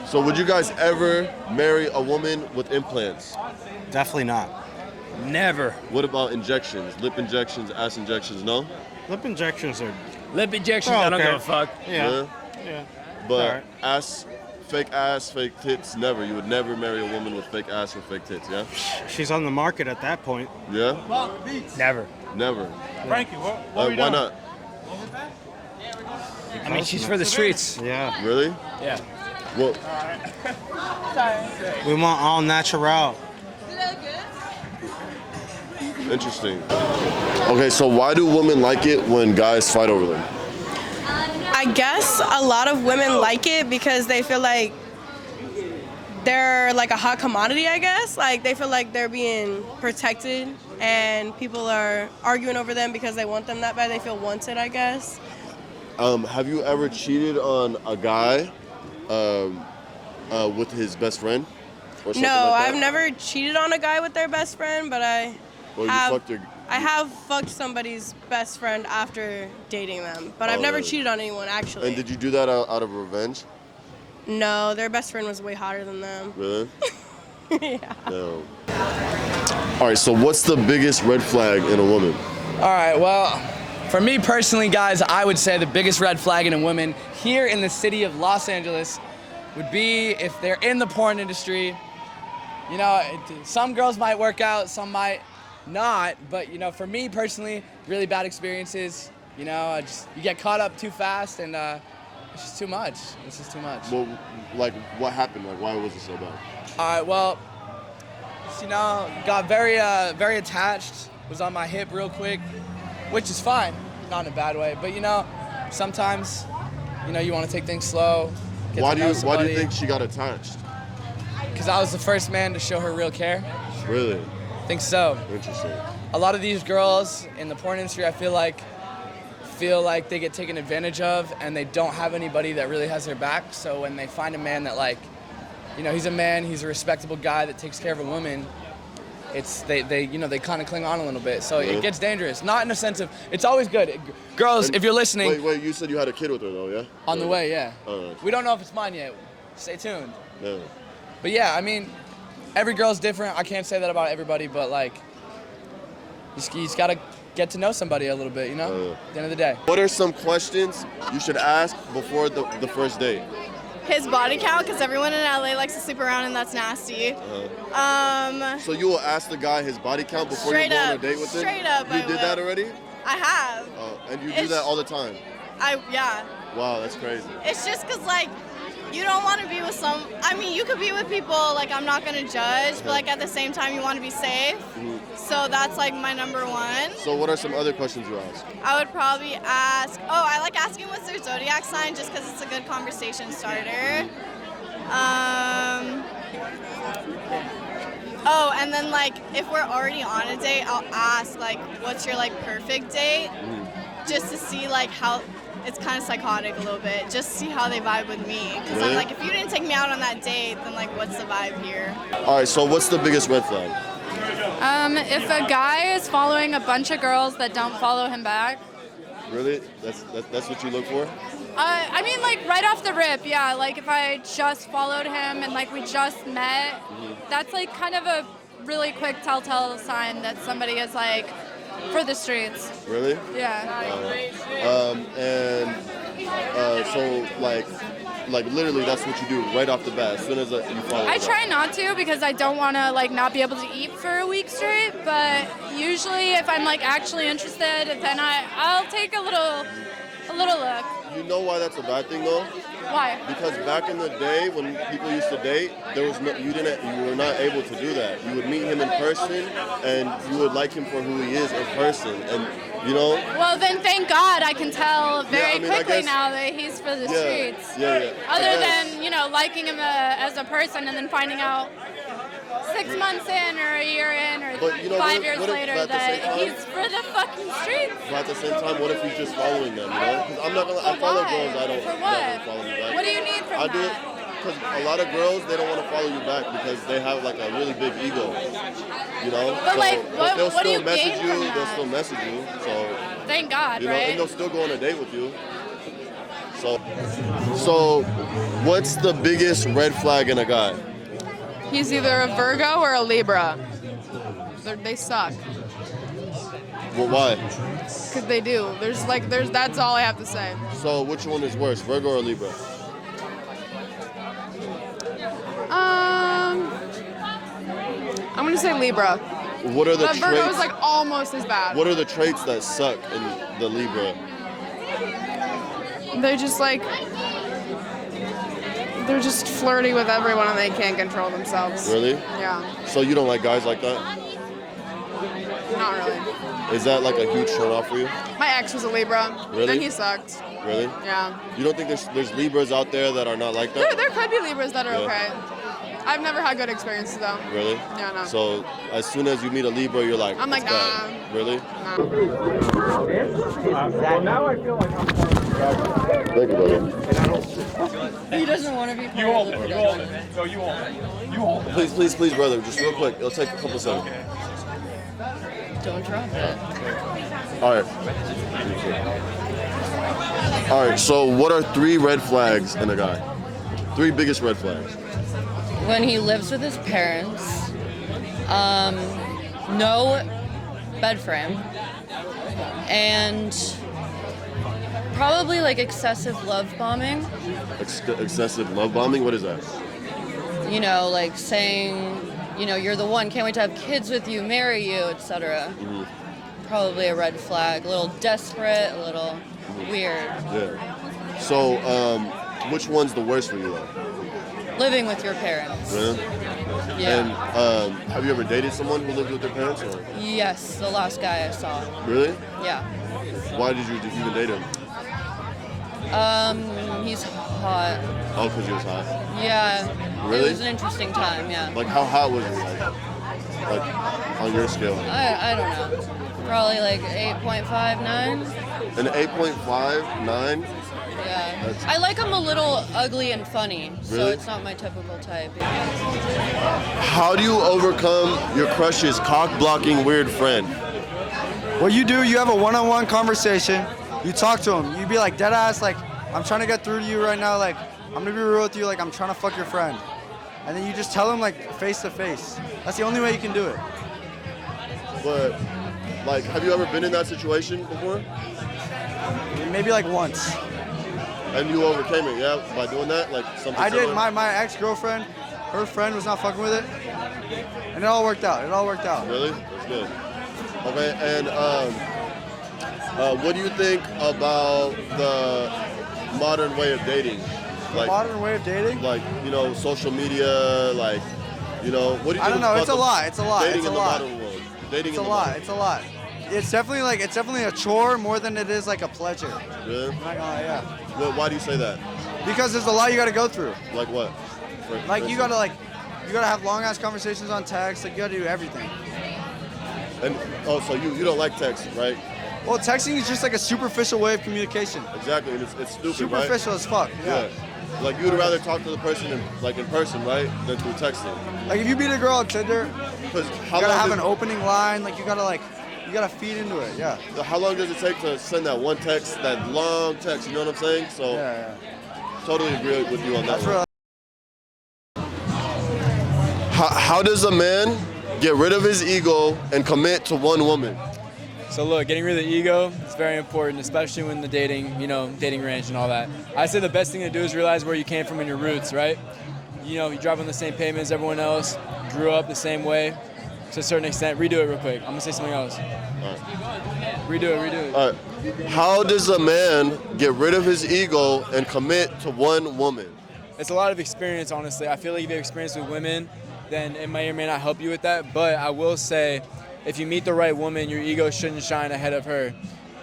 So would you guys ever marry a woman with implants? Definitely not. Never. What about injections? Lip injections, ass injections, no? Lip injections are. Lip injections, Oh, I don't okay. give a fuck. Yeah. Yeah. But Alright. ass, fake tits, never. You would never marry a woman with fake ass or fake tits, yeah? She's on the market at that point. Yeah? Never. Never. Frankie, what Why not? I mean, she's for the streets. Yeah. Really? Yeah. Well, We want all natural. interesting. Okay, so why do women like it when guys fight over them? I guess a lot of women like it because they feel like they're like a hot commodity, I guess. Like they feel like they're being protected and people are arguing over them because they want them that bad. They feel wanted, I guess. Have you ever cheated on a guy with his best friend? Or something No, like that? I've never cheated on a guy with their best friend, but I Or you have. fucked your... I have fucked somebody's best friend after dating them, but I've Oh, never really? cheated on anyone actually. And did you do that out of revenge? No, their best friend was way hotter than them. Really? Yeah. No. All right, so what's the biggest red flag in a woman? All right, well, for me personally, guys, I would say the biggest red flag in a woman here in the city of Los Angeles would be if they're in the porn industry. You know, some girls might work out, some might not, but, you know, for me personally, really bad experiences. You know, you get caught up too fast, and it's just too much. It's just too much. Well, like, what happened? Like, why was it so bad? All right, well, you know, got very attached, was on my hip real quick, which is fine, not in a bad way. But, you know, sometimes, you know, you want to take things slow. Why do you think she got attached? Because I was the first man to show her real care. Really? I think so. Interesting. A lot of these girls in the porn industry, I feel like they get taken advantage of, and they don't have anybody that really has their back. So when they find a man that, like, you know, he's a man, he's a respectable guy that takes care of a woman, they kind of cling on a little bit. So Really? it gets dangerous. Not in a sense of, it's always good. Girls, And if you're listening, Wait, you said you had a kid with her though, yeah? on the way, yeah. Alright. We don't know if it's mine yet. Stay tuned. No. But yeah, I mean, every girl's different. I can't say that about everybody, but like, you just gotta get to know somebody a little bit, you know? At the end of the day. What are some questions you should ask before the first date? His body count, because everyone in LA likes to sleep around and that's nasty. So you will ask the guy his body count before you Straight go on a up. date with him? Straight up, You I did will. that already? I have. And you do It's- that all the time? Yeah. Wow, that's crazy. It's just because, like, you don't want to be with you could be with people, like, I'm not going to judge, but, like, at the same time, you want to be safe. So that's, like, my number one. So what are some other questions you ask? I would probably ask, I like asking what's their zodiac sign just because it's a good conversation starter. And then, like, if we're already on a date, I'll ask, like, what's your, like, perfect date? Just to see, like, how it's kind of psychotic a little bit, just to see how they vibe with me. Because Really? I'm like, if you didn't take me out on that date, then, like, what's the vibe here? All right, so what's the biggest red flag? If a guy is following a bunch of girls that don't follow him back, Really? That's what you look for? I mean, like, right off the rip, yeah. Like, if I just followed him and, like, we just met, that's, like, kind of a really quick telltale sign that somebody is, like, for the streets. Really? Yeah. So like literally that's what you do right off the bat as soon as you follow. I them. try not to because I don't want to, like, not be able to eat for a week straight, but usually if I'm, like, actually interested, then I'll take a little look. You know why that's a bad thing though? Why? Because back in the day when people used to date, you were not able to do that. You would meet him in person and you would like him for who he is in person, and you know. Well, then thank God I can tell very I mean, I quickly guess- now that he's for the streets. Yeah. Other than, you know, liking him as a person and then finding out 6 months in or a year in or But, you know, 5 what years if later at the same that time- he's for the fucking streets. But at the same time, what if he's just following them? You know? Because I'm not gonna. I follow Why? girls. I don't. For I'm what? not gonna follow you back. What do you need from I do it that? because a lot of girls they don't want to follow you back because they have like a really big ego. You know. But, like, but they'll what do still you message gain you. from They'll that? still message you. So Thank God, you know, right? and they'll still go on a date with you. So, what's the biggest red flag in a guy? He's either a Virgo or a Libra. They suck. Well, why? Because they do. That's all I have to say. So, which one is worse, Virgo or Libra? I'm gonna say Libra. What are the But Virgo traits? is like almost as bad. What are the traits that suck in the Libra? They're just like, they're just flirty with everyone and they can't control themselves. Really? Yeah, So you don't like guys like that? not really. Is that like a huge turn off for you? My ex was a Libra. Really? And he sucked. Really? Yeah. You don't think there's Libras out there that are not like that? There could be Libras that are Yeah. okay. I've never had good experiences though. Really? Yeah, no. So as soon as you meet a Libra, you're like, I'm like, "It's bad." nah. Really? Nah. Thank you, brother. He doesn't want to be part of the production. Please, brother, just real quick. It'll take a couple seconds. Don't drop it. All right. All right. So, what are 3 red flags in a guy? 3 biggest red flags. When he lives with his parents, no bed frame, and probably like excessive love bombing. Excessive love bombing. What is that? You know, like saying, you know, you're the one, can't wait to have kids with you, marry you, etc. Probably a red flag. A little desperate, a little weird. Yeah. So, which one's the worst for you, though? Living with your parents. Really? Yeah. And have you ever dated someone who lived with their parents? Or? Yes, the last guy I saw. Really? Yeah. Why did you even date him? He's hot. Oh, because he was hot. Yeah. Really? It was an interesting time, yeah. Like, how hot was he? Like on your scale? I don't know. Probably like 8.5, 9. An 8.5, 9? Yeah. That's- I like him a little ugly and funny, so Really? it's not my typical type. How do you overcome your crush's cock-blocking weird friend? What you do, you have a one-on-one conversation. You talk to him. You be like, dead ass, like, I'm trying to get through to you right now. Like, I'm gonna be real with you. Like, I'm trying to fuck your friend. And then you just tell him, like, face to face. That's the only way you can do it. But, like, have you ever been in that situation before? Maybe like once. And you overcame it, yeah? By doing that? Like, something I did. similar? My ex-girlfriend, her friend was not fucking with it. And it all worked out. Really? That's good. Okay, and what do you think about the modern way of dating? Like, Modern way of dating? like, you know, social media, like, you know, what do you think I don't know. about It's a lot. It's a lot. dating It's a in the lot. modern world? Dating It's in a the lot. modern It's a lot. It's definitely a chore more than it is like a pleasure. Really? I'm not gonna lie, yeah. Why do you say that? Because there's a lot you gotta go through. Like what? Like you gotta have long ass conversations on text. Like you gotta do everything. And oh, so you don't like text, right? Well, texting is just like a superficial way of communication. Exactly, and it's stupid, Superficial as fuck. right? Yeah. Like you would rather talk to the person in person, right, than through texting. Like if you meet a girl on Tinder, Because you how gotta long have does- an opening line. Like you gotta feed into it. Yeah. How long does it take to send that one text, that long text? You know what I'm saying? So Yeah. totally agree with you on that. That's one. real. How does a man get rid of his ego and commit to one woman? So look, getting rid of the ego is very important, especially when the dating range and all that. I say the best thing to do is realize where you came from and your roots, right? You know, you drive on the same pavement as everyone else, grew up the same way to a certain extent. Redo it real quick. I'm gonna say something else. All right. Redo it. All right. How does a man get rid of his ego and commit to one woman? It's a lot of experience, honestly. I feel like if you have experience with women, then it may or may not help you with that. But I will say, if you meet the right woman, your ego shouldn't shine ahead of her.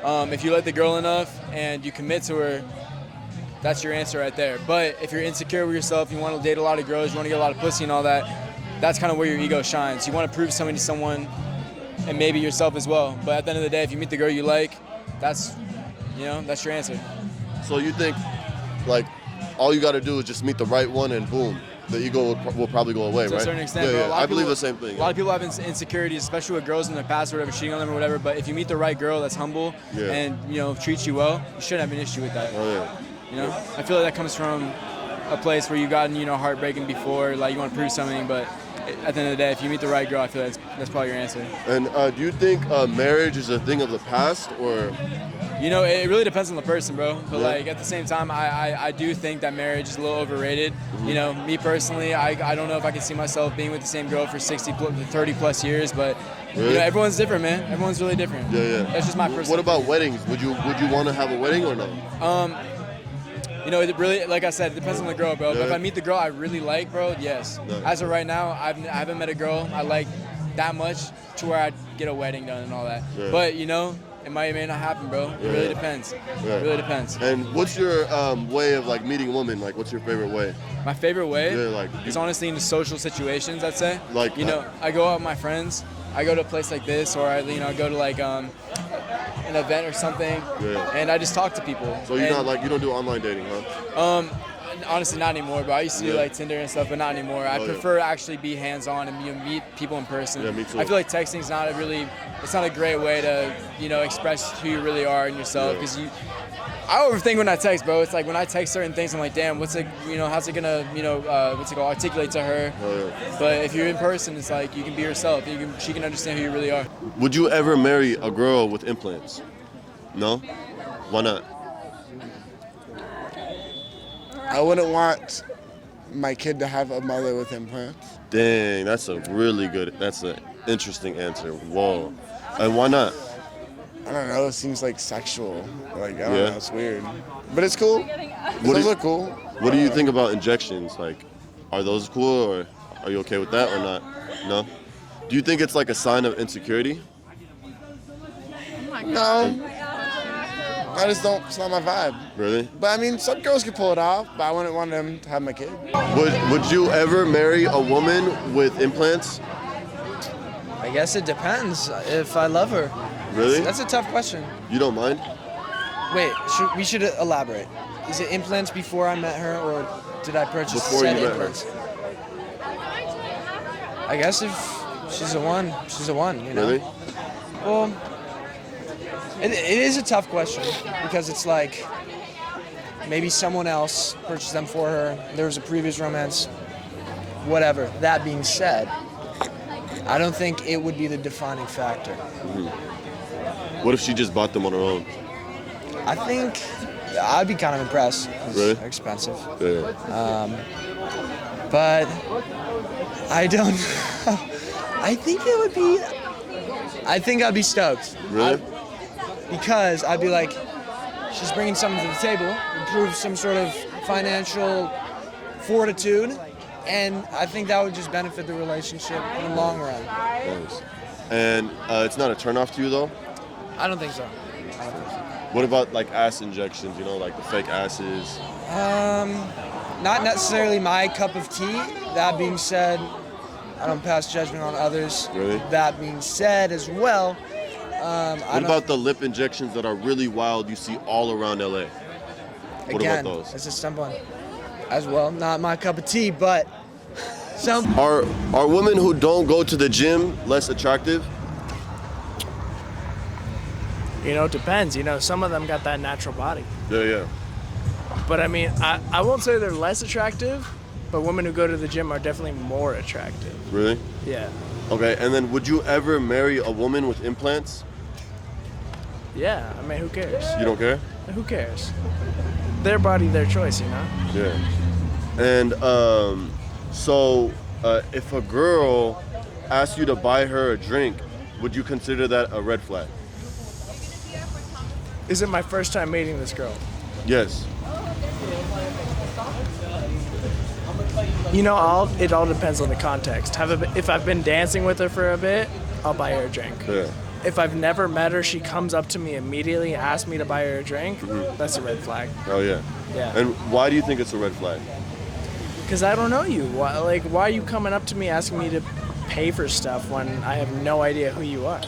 If you like the girl enough and you commit to her, that's your answer right there. But if you're insecure with yourself, you want to date a lot of girls, you want to get a lot of pussy and all that, that's kind of where your ego shines. You want to prove something to someone and maybe yourself as well. But at the end of the day, if you meet the girl you like, that's your answer. So you think, like, all you got to do is just meet the right one and boom, the ego will probably go away, To right? a certain extent, yeah, bro. yeah. A lot of I believe people- the same thing. A lot of people have insecurities, especially with girls in their past or whatever, cheating on them or whatever. But if you meet the right girl that's humble Yeah. and treats you well, you shouldn't have an issue with that. Oh yeah. You know, I feel like that comes from a place where you gotten, you know, heartbreaking before, like you want to prove something, but at the end of the day, if you meet the right girl, I feel that's probably your answer. And do you think marriage is a thing of the past, or? You know, it really depends on the person, bro. But Yeah. like at the same time, I do think that marriage is a little overrated. You know, me personally, I don't know if I can see myself being with the same girl for 30 plus years, but Really? you know, everyone's different, man. Everyone's really different. Yeah. That's just my personal. What about weddings? Would you want to have a wedding or no? You know, it really, like I said, it depends on the girl, bro. But if Yeah. I meet the girl I really like, bro, yes. No. As of right now, I haven't met a girl I like that much to where I'd get a wedding done and all that. Yeah. But, you know, it may not happen, bro. It really Yeah. depends. Yeah. It really depends. And what's your way of like meeting women? Like, what's your favorite way? My favorite way Yeah, like is honestly in the social situations, I'd say. Like, you know, I go out with my friends. I go to a place like this, or I go to like an event or something, Yeah. and I just talk to people. So you're And, not like, you don't do online dating, huh? honestly, not anymore, but I used to do Yeah. like Tinder and stuff, but not anymore. I Oh, yeah. prefer actually be hands-on and meet people in person. Yeah, me too. I feel like texting's not it's not a great way to, you know, express who you really are and yourself, Yeah. because I overthink when I text, bro. It's like when I text certain things, I'm like, damn, how's it gonna, articulate to her? Oh, yeah. But if you're in person, it's like you can be yourself. She can understand who you really are. Would you ever marry a girl with implants? No? Why not? I wouldn't want my kid to have a mother with implants. Dang, that's an interesting answer. Whoa. And why not? I don't know, it seems like sexual. Like, I don't Yeah. know, it's weird. But it's cool. What Those do- look cool. What do you think about injections? Like, are those cool, or are you okay with that or not? No? Do you think it's like a sign of insecurity? No. I just don't, it's not my vibe. Really? But I mean, some girls could pull it off, but I wouldn't want them to have my kid. Would you ever marry a woman with implants? I guess it depends if I love her. Really? That's a tough question. You don't mind? Wait, we should elaborate. Is it implants before I met her, or did I purchase Before said you met her. implants? I guess if she's a one, she's a one. You know. Really? Well, it is a tough question because it's like maybe someone else purchased them for her. There was a previous romance. Whatever. That being said, I don't think it would be the defining factor. What if she just bought them on her own? I think I'd be kind of impressed. It's Really? expensive. Yeah. But I don't know. I think it would be. I think I'd be stoked. Really? Because I'd be like, she's bringing something to the table, improve some sort of financial fortitude, and I think that would just benefit the relationship in the long run. Nice. And it's not a turnoff to you though? I don't think so. What about like ass injections, you know, like the fake asses? Not necessarily my cup of tea. That being said, I don't pass judgment on others. Really? That being said as well, What about the lip injections that are really wild you see all around LA? What again, about those? it's a stumbling as well. Not my cup of tea, but some. Are women who don't go to the gym less attractive? You know, it depends. You know, some of them got that natural body. Yeah. But I mean, I won't say they're less attractive, but women who go to the gym are definitely more attractive. Really? Yeah. Okay, and then would you ever marry a woman with implants? Yeah, I mean, who cares? You don't care? Who cares? Their body, their choice, you know? Yeah. And so if a girl asks you to buy her a drink, would you consider that a red flag? Is it my first time meeting this girl? Yes. You know, it all depends on the context. If I've been dancing with her for a bit, I'll buy her a drink. Yeah. If I've never met her, she comes up to me immediately and asks me to buy her a drink, that's a red flag. Oh yeah. Yeah. And why do you think it's a red flag? Because I don't know you. Why are you coming up to me asking me to pay for stuff when I have no idea who you are?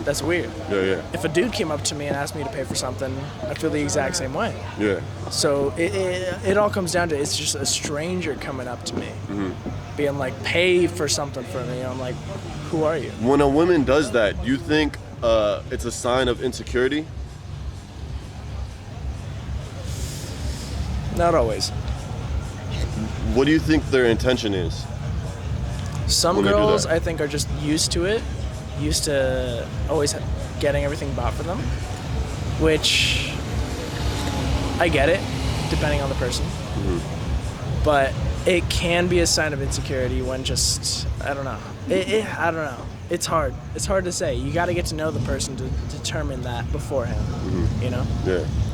That's weird. Yeah. If a dude came up to me and asked me to pay for something, I'd feel the exact same way. Yeah. So it all comes down to it's just a stranger coming up to me, being like, pay for something for me. I'm like, who are you? When a woman does that, do you think it's a sign of insecurity? Not always. What do you think their intention is? Some when they do girls, that? I think, are just used to it, used to always getting everything bought for them, which I get it, depending on the person. But it can be a sign of insecurity when just, I don't know. I don't know. It's hard. It's hard to say. You got to get to know the person to determine that beforehand, you know? Yeah.